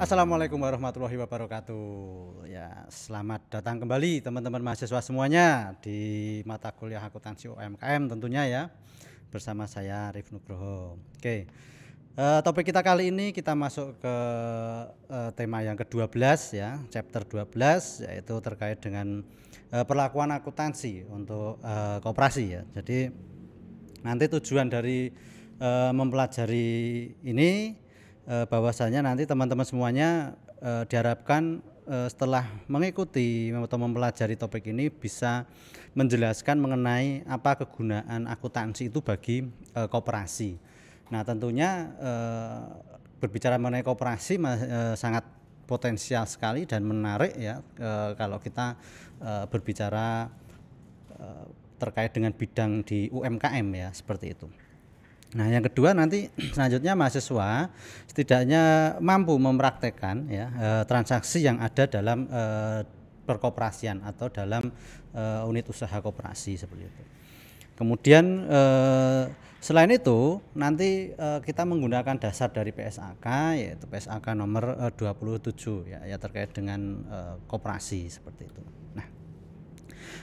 Assalamualaikum warahmatullahi wabarakatuh. Ya, selamat datang kembali teman-teman mahasiswa semuanya di mata kuliah akuntansi UMKM tentunya ya. Bersama saya Arif Nugroho. Oke. Topik kita kali ini kita masuk ke tema yang ke-12 ya, chapter 12 yaitu terkait dengan perlakuan akuntansi untuk koperasi ya. Jadi nanti tujuan dari mempelajari ini bahwasanya nanti teman-teman semuanya diharapkan setelah mengikuti atau mempelajari topik ini bisa menjelaskan mengenai apa kegunaan akuntansi itu bagi koperasi. Nah tentunya berbicara mengenai koperasi sangat potensial sekali dan menarik ya kalau kita berbicara terkait dengan bidang di UMKM ya seperti itu. Nah yang kedua nanti selanjutnya mahasiswa setidaknya mampu mempraktekkan ya transaksi yang ada dalam perkoperasian atau dalam unit usaha koperasi seperti itu. Kemudian selain itu nanti kita menggunakan dasar dari PSAK yaitu PSAK nomor 27 ya terkait dengan koperasi seperti itu.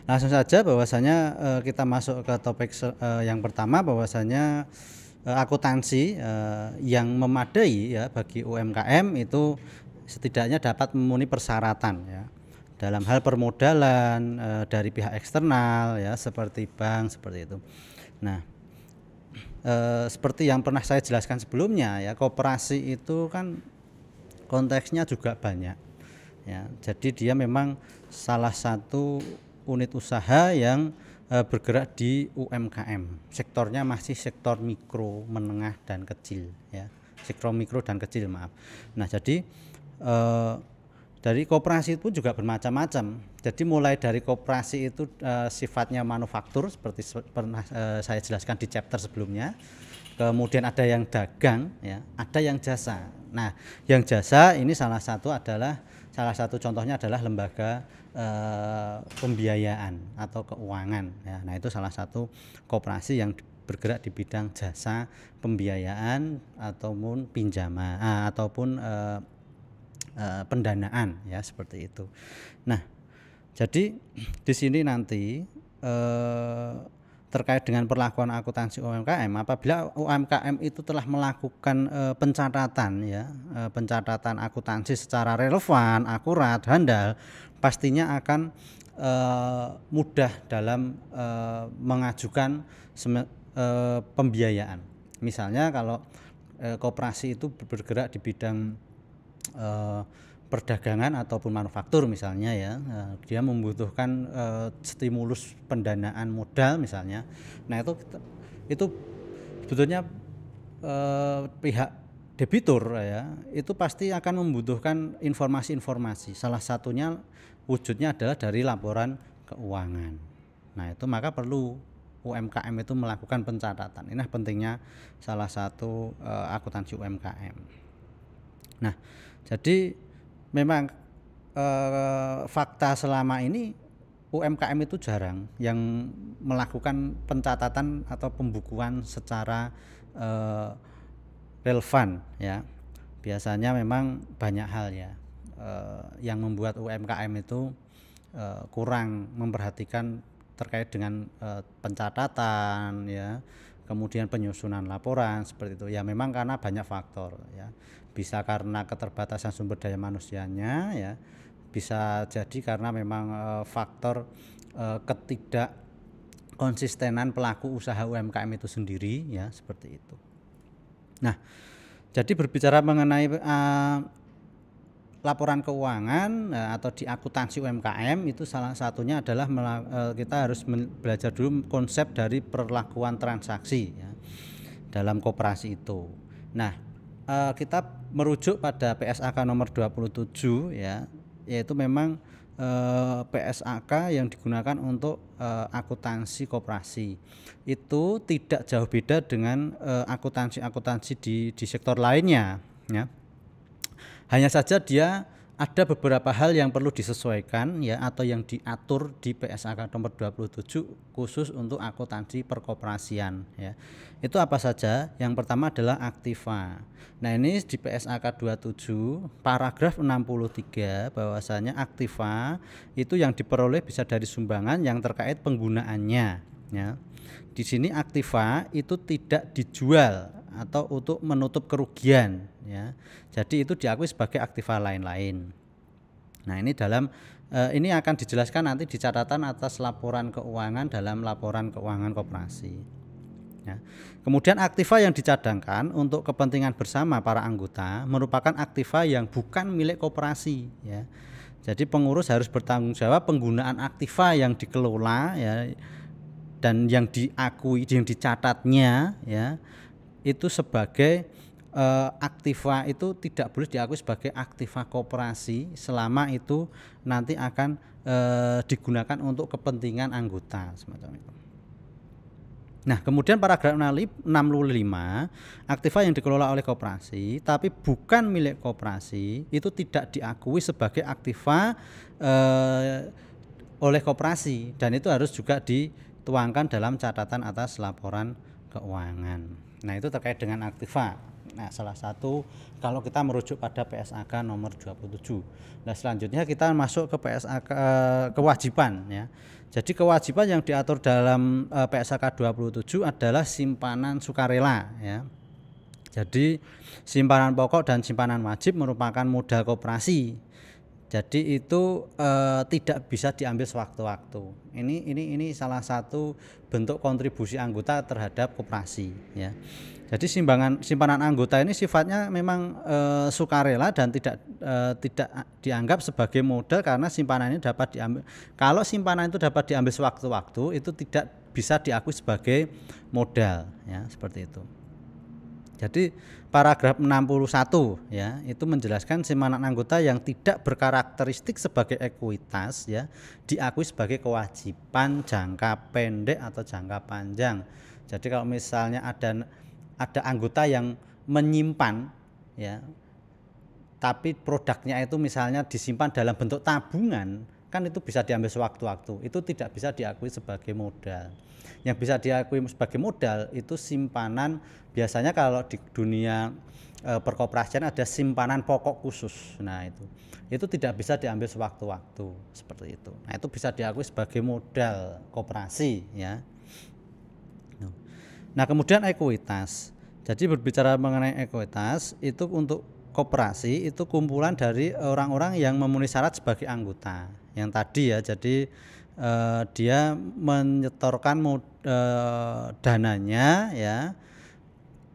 Langsung saja bahwasanya kita masuk ke topik yang pertama bahwasanya akuntansi yang memadai ya bagi UMKM itu setidaknya dapat memenuhi persyaratan ya dalam hal permodalan dari pihak eksternal ya seperti bank seperti itu. Nah seperti yang pernah saya jelaskan sebelumnya ya koperasi itu kan konteksnya juga banyak ya jadi dia memang salah satu unit usaha yang bergerak di UMKM. Sektornya masih sektor mikro, menengah dan kecil ya. Sektor mikro dan kecil, maaf. Nah, jadi dari koperasi itu juga bermacam-macam. Jadi mulai dari koperasi itu sifatnya manufaktur seperti pernah saya jelaskan di chapter sebelumnya. Kemudian ada yang dagang ya, ada yang jasa. Nah, yang jasa ini salah satu contohnya adalah lembaga pembiayaan atau keuangan ya. Nah itu salah satu koperasi yang bergerak di bidang jasa pembiayaan ataupun pinjaman ataupun pendanaan ya seperti itu. Nah jadi di sini nanti terkait dengan perlakuan akuntansi UMKM apabila UMKM itu telah melakukan pencatatan ya pencatatan akuntansi secara relevan, akurat, handal pastinya akan mudah dalam mengajukan pembiayaan. Misalnya kalau koperasi itu bergerak di bidang perdagangan ataupun manufaktur misalnya ya dia membutuhkan stimulus pendanaan modal misalnya. Nah itu sebetulnya pihak debitur ya itu pasti akan membutuhkan informasi-informasi. Salah satunya wujudnya adalah dari laporan keuangan. Nah itu maka perlu UMKM itu melakukan pencatatan. Ini pentingnya salah satu akuntansi UMKM. Nah jadi memang fakta selama ini UMKM itu jarang yang melakukan pencatatan atau pembukuan secara relevan ya. Biasanya memang banyak hal ya yang membuat UMKM itu kurang memperhatikan terkait dengan pencatatan ya, kemudian penyusunan laporan seperti itu. Ya memang karena banyak faktor ya. Bisa karena keterbatasan sumber daya manusianya ya. Bisa jadi karena memang faktor ketidak konsistenan pelaku usaha UMKM itu sendiri ya seperti itu. Nah, jadi berbicara mengenai laporan keuangan atau di akuntansi UMKM itu salah satunya adalah kita harus belajar dulu konsep dari perlakuan transaksi ya, dalam koperasi itu. Nah, kita merujuk pada PSAK nomor 27 ya, yaitu memang PSAK yang digunakan untuk akuntansi koperasi itu tidak jauh beda dengan akuntansi di sektor lainnya ya. Hanya saja dia ada beberapa hal yang perlu disesuaikan ya atau yang diatur di PSAK nomor 27 khusus untuk akuntansi perkoperasian ya. Itu apa saja? Yang pertama adalah aktiva. Nah, ini di PSAK 27 paragraf 63 bahwasanya aktiva itu yang diperoleh bisa dari sumbangan yang terkait penggunaannya ya. Di sini aktiva itu tidak dijual atau untuk menutup kerugian ya. Jadi itu diakui sebagai aktiva lain-lain. Nah, ini ini akan dijelaskan nanti di catatan atas laporan keuangan dalam laporan keuangan koperasi. Ya. Kemudian aktiva yang dicadangkan untuk kepentingan bersama para anggota merupakan aktiva yang bukan milik koperasi ya. Jadi pengurus harus bertanggung jawab penggunaan aktiva yang dikelola ya dan yang diakui, yang dicatatnya ya itu sebagai aktiva itu tidak boleh diakui sebagai aktiva koperasi selama itu nanti akan digunakan untuk kepentingan anggota semacam itu. Nah, kemudian paragraf 65 aktiva yang dikelola oleh koperasi tapi bukan milik koperasi itu tidak diakui sebagai aktiva oleh koperasi dan itu harus juga dituangkan dalam catatan atas laporan keuangan. Nah, itu terkait dengan aktiva. Nah, salah satu kalau kita merujuk pada PSAK nomor 27. Nah, selanjutnya kita masuk ke PSAK kewajiban ya. Jadi kewajiban yang diatur dalam PSAK 27 adalah simpanan sukarela ya. Jadi simpanan pokok dan simpanan wajib merupakan modal koperasi. Jadi itu tidak bisa diambil sewaktu-waktu. Ini salah satu bentuk kontribusi anggota terhadap koperasi ya. Jadi simpanan anggota ini sifatnya memang sukarela dan tidak dianggap sebagai modal karena simpanan ini dapat diambil. Kalau simpanan itu dapat diambil sewaktu-waktu itu tidak bisa diakui sebagai modal ya, seperti itu. Jadi paragraf 61 ya itu menjelaskan simpanan anggota yang tidak berkarakteristik sebagai ekuitas ya diakui sebagai kewajiban jangka pendek atau jangka panjang. Jadi kalau misalnya ada anggota yang menyimpan ya tapi produknya itu misalnya disimpan dalam bentuk tabungan kan itu bisa diambil sewaktu-waktu, itu tidak bisa diakui sebagai modal. Yang bisa diakui sebagai modal itu simpanan, biasanya kalau di dunia perkoperasian ada simpanan pokok khusus. Nah, itu tidak bisa diambil sewaktu-waktu seperti itu. Nah, itu bisa diakui sebagai modal koperasi ya. Nah, kemudian ekuitas. Jadi berbicara mengenai ekuitas itu untuk koperasi itu kumpulan dari orang-orang yang memenuhi syarat sebagai anggota. Yang tadi ya, jadi dia menyetorkan dananya ya,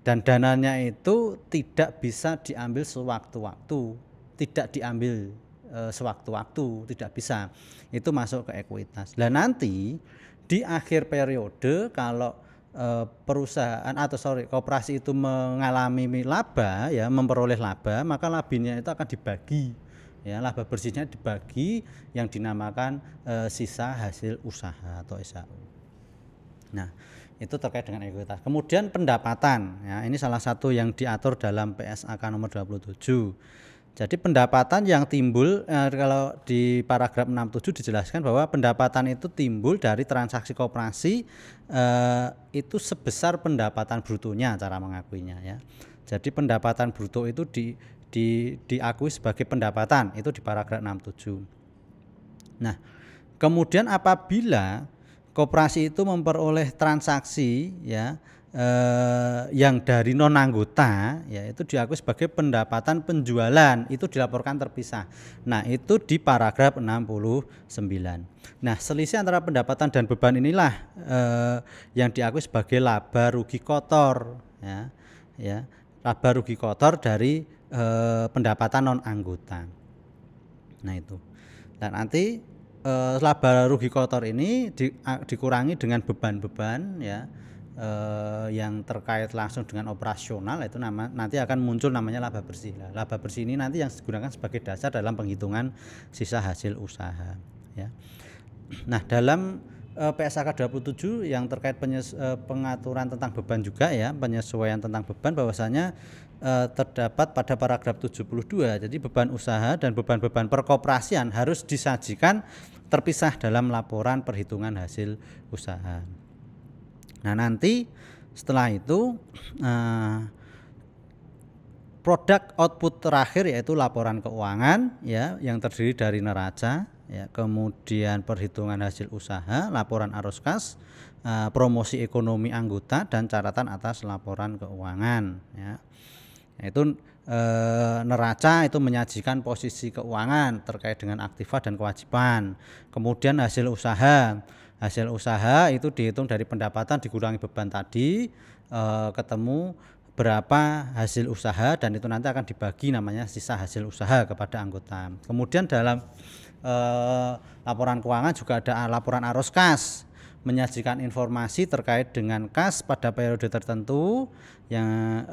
dan dananya itu tidak bisa diambil sewaktu-waktu, tidak diambil sewaktu-waktu, tidak bisa. Itu masuk ke ekuitas. Dan nanti di akhir periode kalau perusahaan koperasi itu mengalami laba ya, memperoleh laba, maka labanya itu akan dibagi ya, laba bersihnya dibagi yang dinamakan sisa hasil usaha atau SHU. Nah, itu terkait dengan ekuitas. Kemudian pendapatan ya, ini salah satu yang diatur dalam PSAK nomor 27. Jadi pendapatan yang timbul kalau di paragraf 67 dijelaskan bahwa pendapatan itu timbul dari transaksi koperasi itu sebesar pendapatan brutonya, cara mengakuinya ya. Jadi pendapatan bruto itu diakui sebagai pendapatan, itu di paragraf 67. Nah, kemudian apabila koperasi itu memperoleh transaksi ya yang dari non anggota ya itu diakui sebagai pendapatan penjualan, itu dilaporkan terpisah. Nah, itu di paragraf 69. Nah, selisih antara pendapatan dan beban inilah yang diakui sebagai laba rugi kotor ya, laba rugi kotor dari pendapatan non anggota. Nah, itu. Dan nanti laba rugi kotor ini dikurangi dengan beban-beban ya yang terkait langsung dengan operasional, itu nanti akan muncul namanya laba bersih. Laba bersih ini nanti yang digunakan sebagai dasar dalam penghitungan sisa hasil usaha ya. Nah, dalam PSAK 27 yang terkait pengaturan tentang beban juga ya, penyesuaian tentang beban, bahwasanya terdapat pada paragraf 72. Jadi beban usaha dan beban-beban perkoperasian harus disajikan terpisah dalam laporan perhitungan hasil usaha. Nah, nanti setelah itu produk output terakhir yaitu laporan keuangan ya, yang terdiri dari neraca ya, kemudian perhitungan hasil usaha, laporan arus kas, promosi ekonomi anggota, dan catatan atas laporan keuangan ya. Yaitu neraca itu menyajikan posisi keuangan terkait dengan aktiva dan kewajiban. Kemudian hasil usaha itu dihitung dari pendapatan dikurangi beban tadi, ketemu berapa hasil usaha, dan itu nanti akan dibagi namanya sisa hasil usaha kepada anggota. Kemudian dalam laporan keuangan juga ada laporan arus kas, menyajikan informasi terkait dengan kas pada periode tertentu yang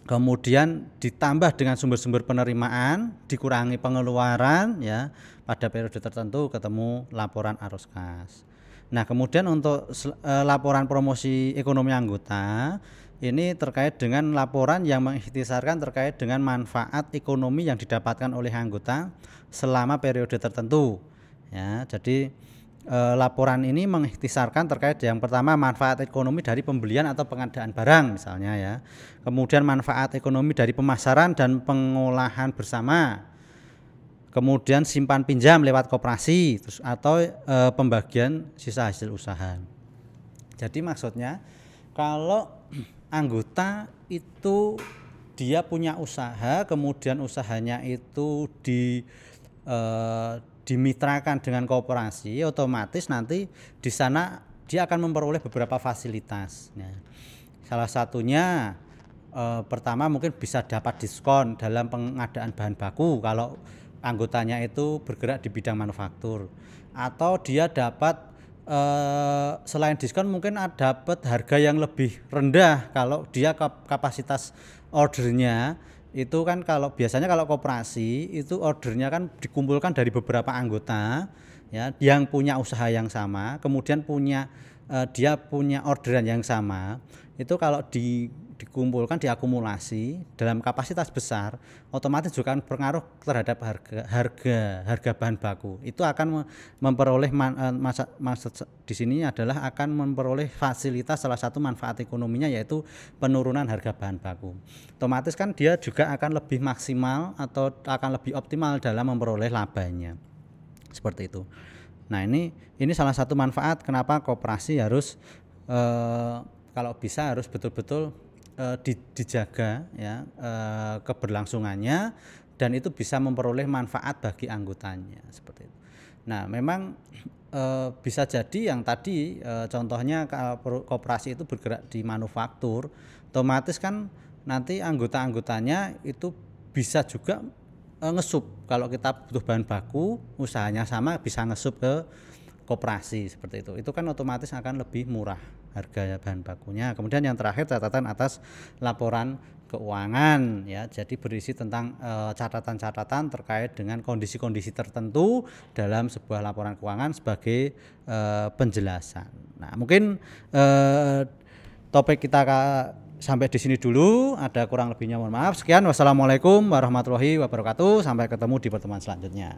kemudian ditambah dengan sumber-sumber penerimaan, dikurangi pengeluaran ya, pada periode tertentu ketemu laporan arus kas. Nah, kemudian untuk laporan promosi ekonomi anggota ini terkait dengan laporan yang mengikhtisarkan terkait dengan manfaat ekonomi yang didapatkan oleh anggota selama periode tertentu ya. Jadi laporan ini mengikhtisarkan terkait yang pertama manfaat ekonomi dari pembelian atau pengadaan barang misalnya ya. Kemudian manfaat ekonomi dari pemasaran dan pengolahan bersama. Kemudian simpan pinjam lewat koperasi atau pembagian sisa hasil usaha. Jadi maksudnya kalau anggota itu dia punya usaha, kemudian usahanya itu dimitrakan dengan koperasi, otomatis nanti di sana dia akan memperoleh beberapa fasilitas. Nah, salah satunya pertama mungkin bisa dapat diskon dalam pengadaan bahan baku kalau anggotanya itu bergerak di bidang manufaktur, atau dia dapat selain diskon mungkin dapat harga yang lebih rendah kalau dia kapasitas ordernya itu kan, kalau biasanya kalau koperasi itu ordernya kan dikumpulkan dari beberapa anggota ya yang punya usaha yang sama, kemudian dia punya orderan yang sama. Itu kalau dikumpulkan, diakumulasi dalam kapasitas besar, otomatis juga akan berpengaruh terhadap harga bahan baku. Itu akan memperoleh maksud di sini adalah akan memperoleh fasilitas, salah satu manfaat ekonominya yaitu penurunan harga bahan baku. Otomatis kan dia juga akan lebih maksimal atau akan lebih optimal dalam memperoleh labanya. Seperti itu. Nah, ini salah satu manfaat kenapa koperasi harus kalau bisa harus betul-betul dijaga ya keberlangsungannya, dan itu bisa memperoleh manfaat bagi anggotanya seperti itu. Nah, memang bisa jadi yang tadi contohnya kalau koperasi itu bergerak di manufaktur, otomatis kan nanti anggota-anggotanya itu bisa juga ngesup. Kalau kita butuh bahan baku, usahanya sama, bisa ngesup ke koperasi seperti itu. Itu kan otomatis akan lebih murah harga bahan bakunya. Kemudian yang terakhir catatan atas laporan keuangan ya. Jadi berisi tentang catatan-catatan terkait dengan kondisi-kondisi tertentu dalam sebuah laporan keuangan sebagai penjelasan. Nah, mungkin topik kita sampai di sini dulu, ada kurang lebihnya mohon maaf. Sekian, wassalamualaikum warahmatullahi wabarakatuh. Sampai ketemu di pertemuan selanjutnya.